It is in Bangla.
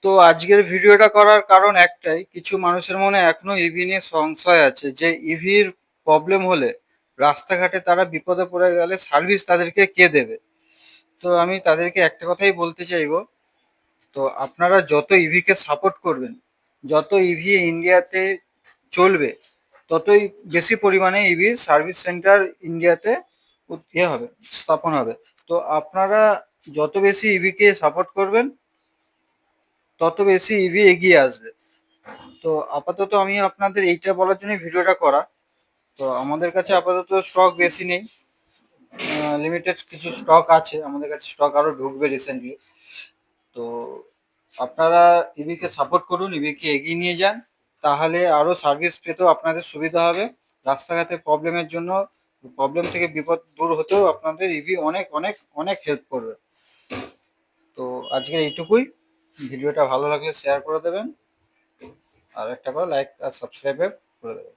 তো আজকের ভিডিওটা করার কারণ একটাই, কিছু মানুষের মনে এখনো ইভি নিয়ে সংশয় আছে যে ইভির প্রবলেম হলে রাস্তাঘাটে তারা বিপদে পড়ে গেলে সার্ভিস তাদেরকে কে দেবে। তো আমি তাদেরকে একটা কথাই বলতে চাইবো, তো আপনারা যত ইভিকে সাপোর্ট করবেন, যত ইভি ইন্ডিয়াতে চলবে, ততই বেশি পরিমাণে ইভির সার্ভিস সেন্টার ইন্ডিয়াতে হবে, স্থাপন হবে। তো আপনারা যত বেশি ইভিকে সাপোর্ট করবেন, তত বেশি ইভি এগিয়ে আসবে। তো আপাতত আমি আপনাদের এইটা বলার জন্য ভিডিওটা করা। তো আমাদের কাছে আপাতত স্টক বেশি নেই, লিমিটেড কিছু স্টক আছে, আমাদের কাছে স্টক আরও ঢুকবে রিসেন্টলি। তো আপনারা ইভিকে সাপোর্ট করুন, ইভিকে এগিয়ে নিয়ে যান, তাহলে আরও সার্ভিস পেতেও আপনাদের সুবিধা হবে। রাস্তাঘাটে প্রবলেমের জন্য, প্রবলেম থেকে বিপদ দূর হতেও আপনাদের ইভি অনেক অনেক অনেক হেল্প করবে। তো আজকে এইটুকুই। ভিডিওটা ভালো লাগলে শেয়ার করে দেবেন, আর একটা করে লাইক আর সাবস্ক্রাইব করে দেবেন।